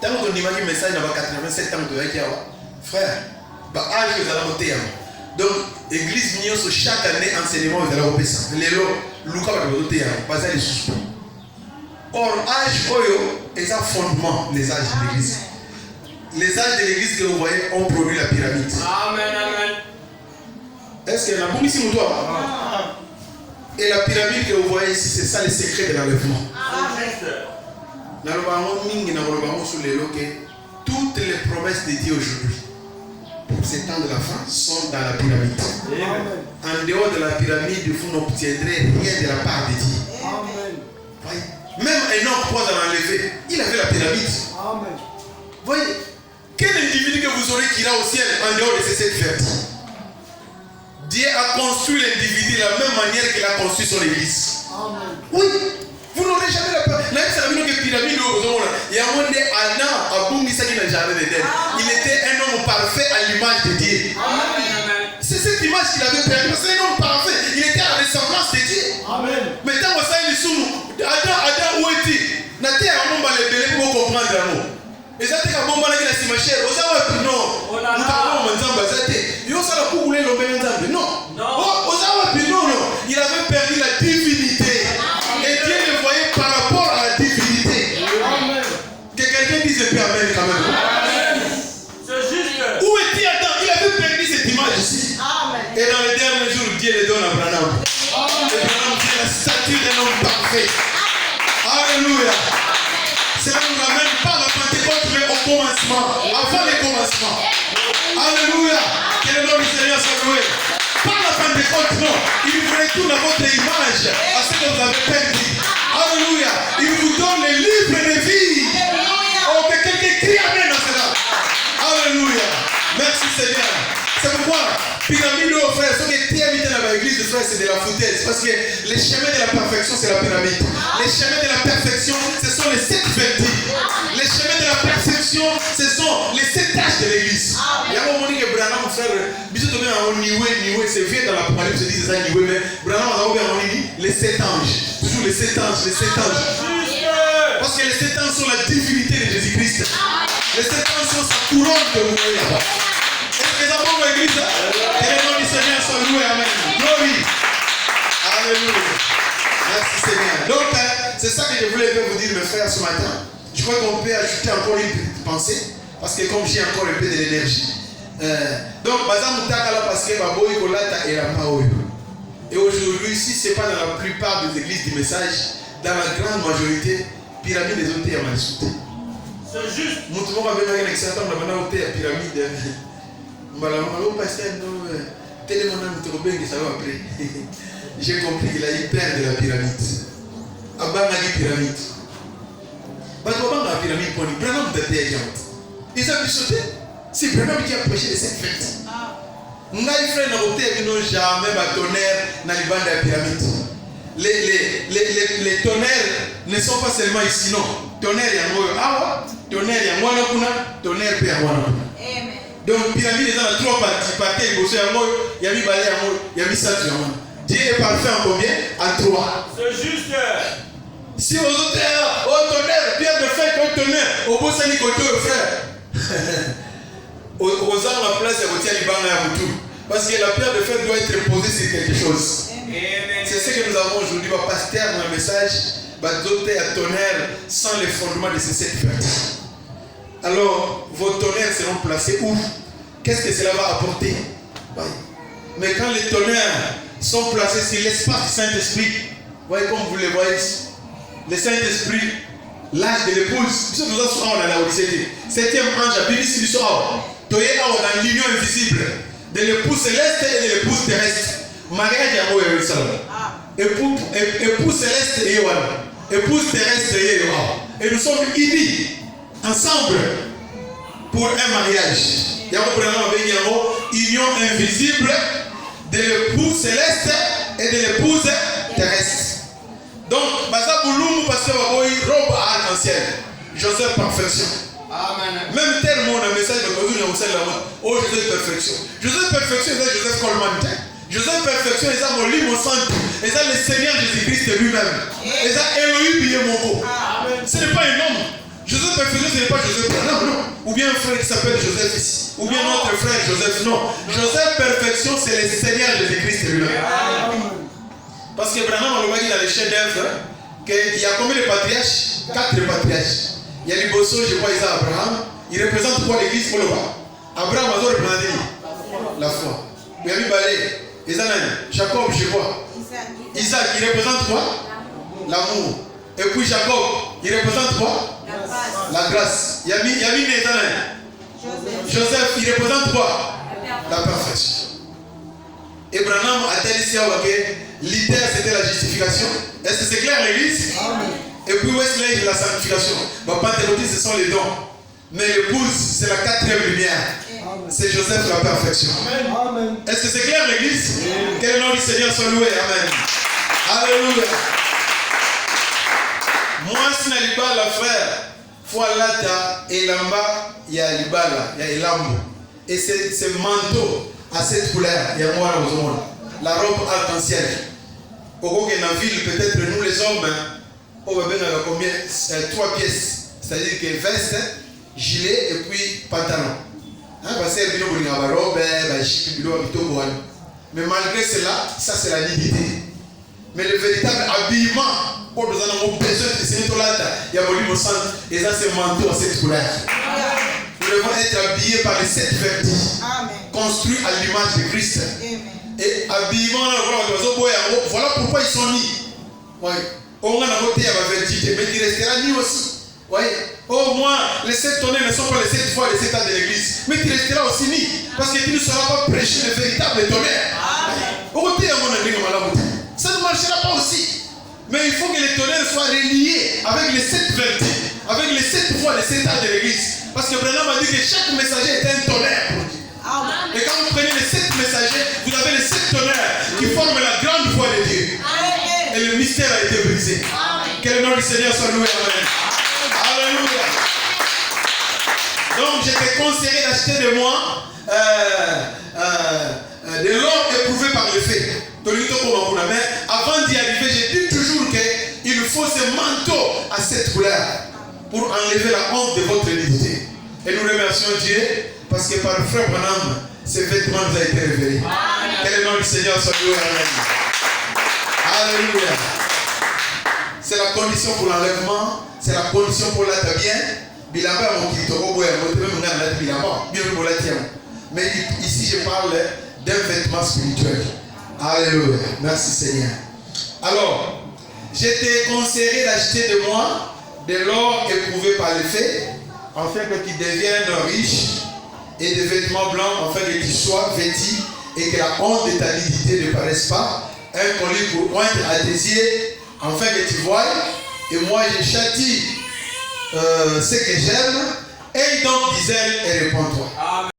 Tant qu'on imagine le message dans 87 ans de frère, âge vous allez monter. Donc, l'église Mignon, chaque année, enseignement, vous allez repérer ça. Les lots, Lucas va vous monter, pas ça les suspects. Or, âge, est un fondement, les âges de l'église. Les âges de l'église que vous voyez ont produit la pyramide. Amen, amen. Est-ce qu'il y en a beaucoup ici ou toi? Et la pyramide que vous voyez ici, c'est ça le secret de l'enlèvement. Toutes les promesses de Dieu aujourd'hui, pour ces temps de la fin, sont dans la pyramide. Amen. En dehors de la pyramide, vous n'obtiendrez rien de la part de Dieu. Amen. Même un homme croit à l'enlever, il avait la pyramide. Amen. Voyez, quel individu que vous aurez qui ira au ciel en dehors de ces 7 fêtes? Dieu a construit l'individu de la même manière qu'il a construit son église. Amen. Oui, vous n'aurez jamais la peur. Il était un homme parfait à l'image de Dieu. C'est cette image qu'il avait perdue. C'est un homme parfait. Il était à la ressemblance de Dieu. Amen. Mais quand vous savez, Adam, où est-il? Naté à un moment, les bébés pour comprendre l'amour. Et ça, c'est un moment là qui a si ma chère. Vous savez, non. Nous avons un ensemble. Il y a ça pour rouler l'homme ensemble. Non. Non. Il avait perdu la divinité. Et Dieu le voyait par rapport à la divinité. Amen. Que quelqu'un dise un peu amen quand même. C'est juste. Où est-il Adam? Il avait perdu cette image ici. Amen. Et dans les derniers jours, Dieu le donne à Branham. Et Branham fait la statue d'un homme parfait. Alléluia. Cela ne nous ramène pas à la Pentecôte, mais au commencement. Avant le commencement. Alléluia. Que le nom du Seigneur soit loué. Pas la Pentecôte, non. Il vous retourne à votre image, à ce que vous avez perdu. Alléluia. Il vous donne les livres de vie. Oh, que quelqu'un crie amen à cela. Alléluia. Merci Seigneur. C'est pourquoi, pyramide, frère, ce qui est terminé dans l'église de frère, c'est de la foutaise. Parce que les chemins de la perfection, c'est la pyramide. Les chemins de la perfection, ce sont les 7 vertus. Les chemins de la perfection, ce sont les 7 tâches de l'église. Il y a un moment que Branham, frère, c'est vieux dans l'Apocalypse, se dit c'est ça, Niwe, mais Branham a dit les 7 anges. Toujours les 7 anges, les 7 anges. Parce que les 7 anges sont la divinité de Jésus-Christ. Les 7 anges sont sa couronne que vous voyez là-bas. Est-ce que ça va l'église? Que le nom du Seigneur soit loué, amen. Glory. Alléluia. Merci Seigneur. Donc, c'est ça que je voulais vous dire, mes frères, ce matin. Je crois qu'on peut ajouter encore une petite pensée. Parce que comme j'ai encore un peu de l'énergie. Donc, parce que et aujourd'hui, si ce n'est pas dans la plupart des églises du message, dans la grande majorité, pyramide des hôtels à Malsouté. C'est juste. Nous avons un excellent temps de hôtel à pyramide. J'ai compris qu'il a eu peur de la pyramide. Abang a dit pyramide. Abang a pyramide pour nous. Branham de terre. Ils ont sauté. C'est Branham qui a prêché de cette fête. Nous n'avons jamais tonnerre dans les bandes de la pyramide. Les tonnerres ne sont pas seulement ici, non. Tonnerre Yangoyo. Tonnerre Yangoyo. Tonnerre Yangoyo. Donc, pyramide est dans 3 parties. Partie Yangoyo, il y a mis balai Yangoyo, il y a mis ça Yangoyo. Dieu est parfait en combien? En 3. C'est juste. Si aux auteurs, au tonnerre, pierre de fête, au tonnerre, au beau sani côté, frère. Aux gens la place, il y a aussi Libana à Boutou. Parce que la pierre de fête doit être posée sur quelque chose. C'est ce que nous avons aujourd'hui. Pasteur dans le message, doté à tonnerre sans les fondements de ces 7 fêtes. Alors, vos tonnerres seront placés où? Qu'est-ce que cela va apporter? Mais quand les tonnerres sont placés sur l'espace du Saint-Esprit, voyez comme vous le voyez ici. Le Saint-Esprit, l'âge de l'épouse, nous sommes dans la Odyssée. 7e ange a béni sur le soir. Toyé dans l'union invisible de l'épouse céleste et de l'épouse terrestre. Mariage à Jérusalem. Épouse céleste et Yohana. Épouse terrestre et Yohana. Et nous sommes unis ensemble pour un mariage. Il y a une union invisible de l'épouse céleste et de l'épouse terrestre. Donc, Baza Bouloum, parce que robe à arc-en-ciel. Joseph perfection. Amen. Même tel mot, un message de Jésus, oh Joseph perfection. Joseph perfection, c'est Joseph Coleman. Joseph perfection, c'est mon livre centre. Et c'est le Seigneur Jésus-Christ lui-même. Et c'est Elohim Biyemoko. Ce n'est pas un homme. Joseph Perfection, ce n'est pas Joseph Branham, non. Ou bien un frère qui s'appelle Joseph ici. Ou bien notre frère Joseph, non. Joseph Perfection, c'est le Seigneur Jésus-Christ lui-même. Parce que Branham, on le voit dans les chefs-d'œuvre, qu'il y a combien de patriarches? 4 patriarches. Il y a Liboso, je vois Isaac Abraham. Il représente quoi l'église pour le bas? Abraham a représenté la foi. Il y a Balé, Jacob, je vois. Isaac, il représente quoi? L'amour. Et puis Jacob, il représente quoi? La grâce. Il y a mis Joseph, il représente quoi? La perfection. Et Branham a-t-il ici que l'idée c'était la justification? Est-ce que c'est clair l'église? Et puis Wesley, la sanctification. Pentecôtiste, ce sont les dons. Mais l'épouse, c'est la 4e lumière. C'est Joseph la perfection. Est-ce que c'est clair l'église? Quel nom du Seigneur soit loué. Amen. Alléluia. Moi, si je suis la frère, Foualata et Lamba, il y a Libala, il y a Elambo. Et ce manteau à cette couleur, il y a moi aux hommes. La robe arc-en-ciel. Au cours de la ville, peut-être nous les hommes, on va bien avoir combien? 3 pièces. C'est-à-dire que veste, gilet et puis pantalon. Parce que la robe, mais malgré cela, ça c'est la dignité. Mais le véritable habillement, quand nous avons besoin de ce là, il y a volume au centre, et ça c'est manteau à cette couleur. Nous devons être habillés par les 7 vertus, construits à l'image de Christ. Et habillement, voilà pourquoi ils sont mis. On a voté à la vertu, mais il restera ni aussi. Au moins, les 7 tonnerres ne sont pas les 7 fois les 7 ans de l'église. Mais tu resteras aussi ni. Parce que tu ne sauras pas prêcher le véritable tonnerre. Ça ne marchera pas aussi. Mais il faut que les tonnerres soient reliés avec les 7 vertus. Avec les 7 fois les 7 ans de l'église. Parce que Branham a dit que chaque messager est un tonnerre pour Dieu. Et quand vous prenez les 7 messagers, vous avez les 7 tonnerres qui forment la grande foi de Dieu. Et le mystère a été brisé. Que le nom du Seigneur soit loué. Amen. Alléluia. Donc je te conseillerais d'acheter de moi de l'or éprouvé par le feu. Mais avant d'y arriver, je dis toujours qu'il faut ce manteau à cette couleur pour enlever la honte de votre nudité. Et nous remercions Dieu parce que par frère Branham, ces vêtements nous ont été révélés. Que le nom du Seigneur soit loué. Alléluia. C'est la condition pour l'enlèvement, c'est la condition pour l'être bien. Mais ici, je parle d'un vêtement spirituel. Alléluia. Merci Seigneur. Alors, je te conseillerais d'acheter de moi de l'or éprouvé par le feu, afin que tu deviennes riche, et des vêtements blancs, afin que tu sois vêtu et que la honte de ta nudité ne paraisse pas. Un collier pour poindre à tes yeux, afin que tu voies. Et moi, je châtie ce que j'aime. Et donc, disait, et réponds-toi.